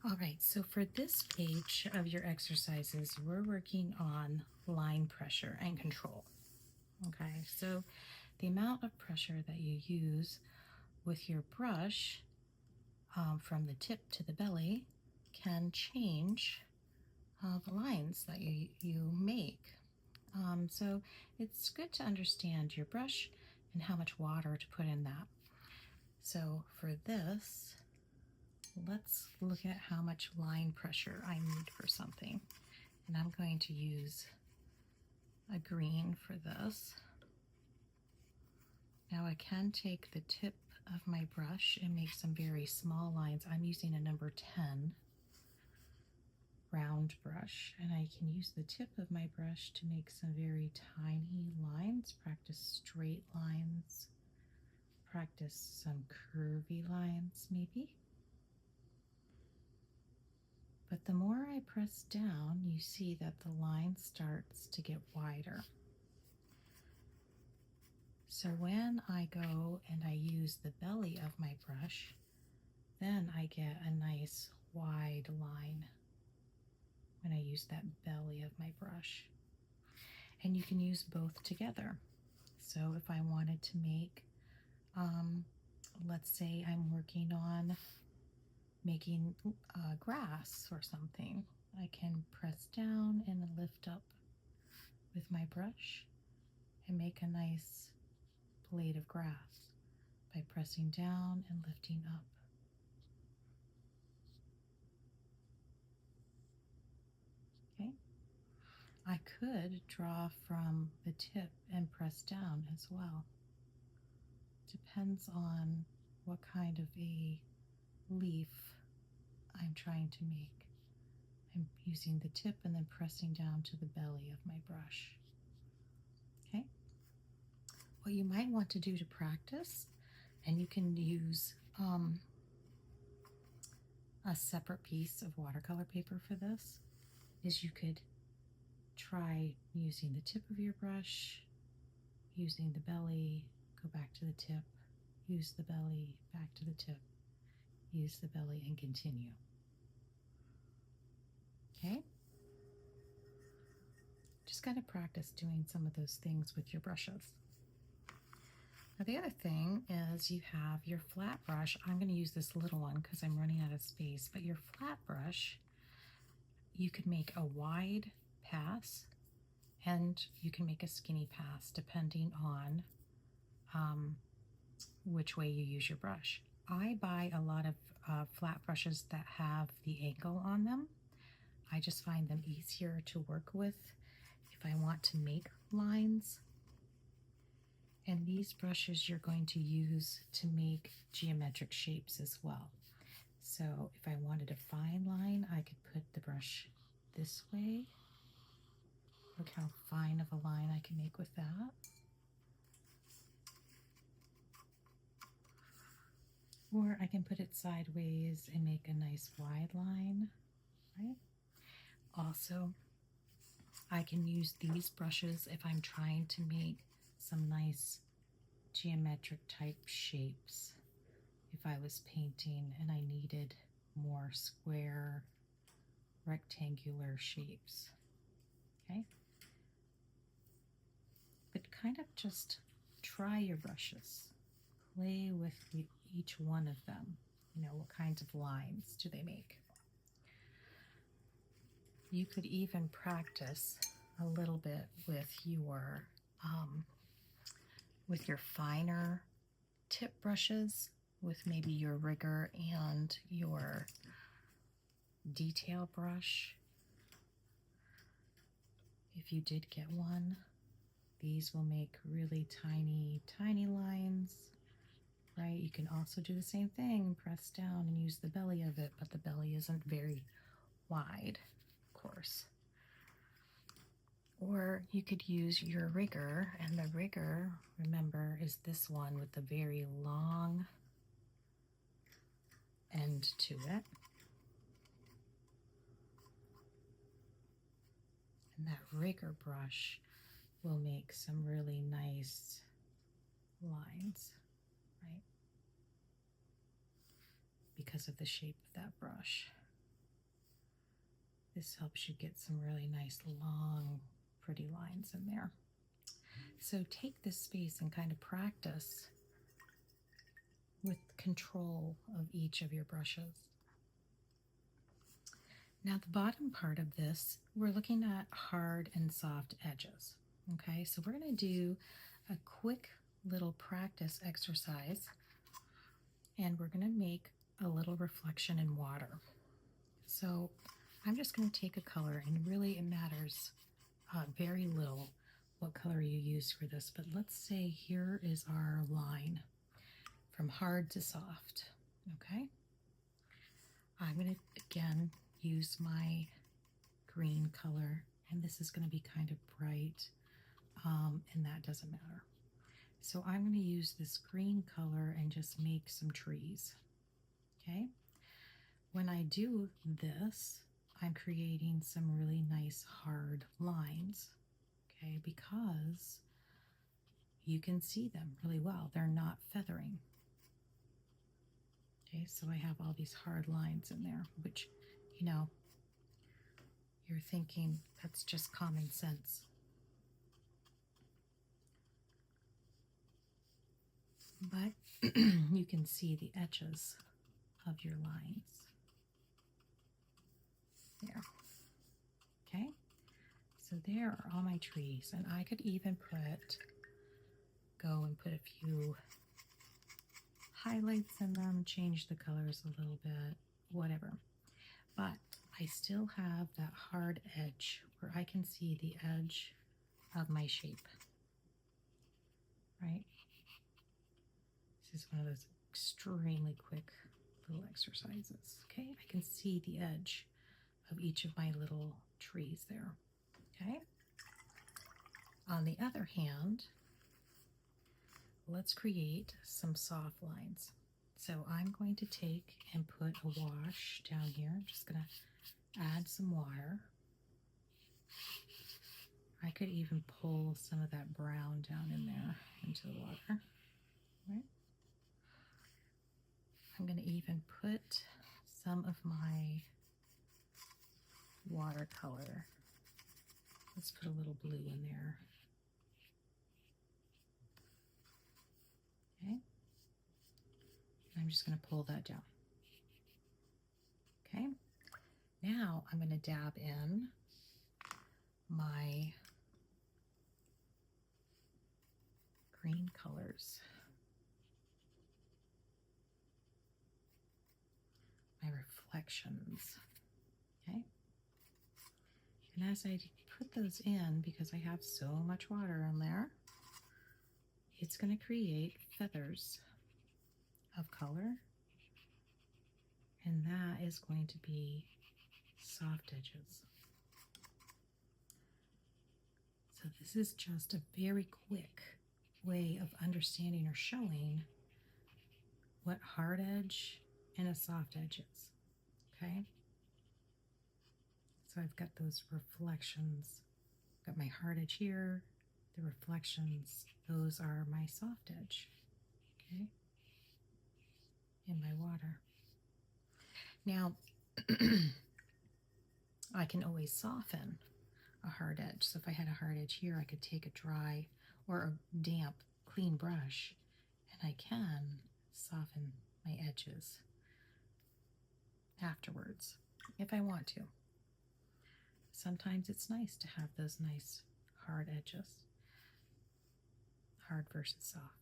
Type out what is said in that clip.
All right, so for this page of your exercises, we're working on line pressure and control. Okay, so the amount of pressure that you use with your brush from the tip to the belly can change the lines that you make. So it's good to understand your brush and how much water to put in that. So for this, let's look at how much line pressure I need for something. And I'm going to use a green for this. Now I can take the tip of my brush and make some very small lines. I'm using a number 10 round brush, and I can use the tip of my brush to make some very tiny lines, practice straight lines, practice some curvy lines maybe. But the more I press down, you see that the line starts to get wider. So when I go and I use the belly of my brush, then I get a nice wide line when I use that belly of my brush. And you can use both together. So if I wanted to make, let's say I'm working on making grass or something, I can press down and lift up with my brush and make a nice blade of grass by pressing down and lifting up. Okay. I could draw from the tip and press down as well. Depends on what kind of a leaf I'm trying to make. I'm using the tip and then pressing down to the belly of my brush. Okay. What you might want to do to practice, and you can use a separate piece of watercolor paper for this, is you could try using the tip of your brush, using the belly, go back to the tip, use the belly, back to the tip, use the belly, and continue. Okay? Just got to practice doing some of those things with your brushes. Now the other thing is you have your flat brush. I'm going to use this little one because I'm running out of space, but your flat brush, you could make a wide pass and you can make a skinny pass depending on which way you use your brush. I buy a lot of flat brushes that have the angle on them. I just find them easier to work with if I want to make lines. And these brushes you're going to use to make geometric shapes as well. So if I wanted a fine line, I could put the brush this way. Look how fine of a line I can make with that. Or I can put it sideways and make a nice wide line, right? Also, I can use these brushes if I'm trying to make some nice geometric type shapes. If I was painting and I needed more square, rectangular shapes, okay? But kind of just try your brushes. Play with each one of them. You know, what kinds of lines do they make? You could even practice a little bit with your finer tip brushes, with maybe your rigger and your detail brush. If you did get one, these will make really tiny, tiny lines, right? You can also do the same thing, press down and use the belly of it, but the belly isn't very wide, of course. Or you could use your rigger, and the rigger, remember, is this one with the very long end to it. And that rigger brush will make some really nice lines, right? Because of the shape of that brush. This helps you get some really nice, long, pretty lines in there. So take this space and kind of practice with control of each of your brushes. Now the bottom part of this, we're looking at hard and soft edges. Okay, so we're going to do a quick little practice exercise, and we're going to make a little reflection in water. So I'm just going to take a color, and really it matters very little what color you use for this, but let's say here is our line from hard to soft. Okay, I'm going to again use my green color, and this is going to be kind of bright, and that doesn't matter. So I'm going to use this green color and just make some trees. Okay, when I do this, I'm creating some really nice hard lines, okay, because you can see them really well. They're not feathering. Okay, so I have all these hard lines in there, which, you know, you're thinking that's just common sense. But you can see the edges of your lines there. Okay, so there are all my trees, and I could even go and put a few highlights in them, change the colors a little bit, whatever. But I still have that hard edge where I can see the edge of my shape, right? This is one of those extremely quick little exercises, okay? I can see the edge of each of my little trees there, okay? On the other hand, let's create some soft lines. So I'm going to take and put a wash down here. I'm just going to add some water. I could even pull some of that brown down in there into the water. Right? I'm going to even put some of my watercolor. Let's put a little blue in there. Okay. I'm just going to pull that down. Okay. Now I'm going to dab in my green colors, my reflections. Okay. And as I put those in, because I have so much water in there, it's going to create feathers of color, and that is going to be soft edges. So this is just a very quick way of understanding or showing what hard edge and a soft edge is, okay? So I've got those reflections, got my hard edge here, the reflections, those are my soft edge, okay, in my water. Now, I can always soften a hard edge. So if I had a hard edge here, I could take a dry or a damp, clean brush, and I can soften my edges afterwards if I want to. Sometimes it's nice to have those nice hard edges, hard versus soft.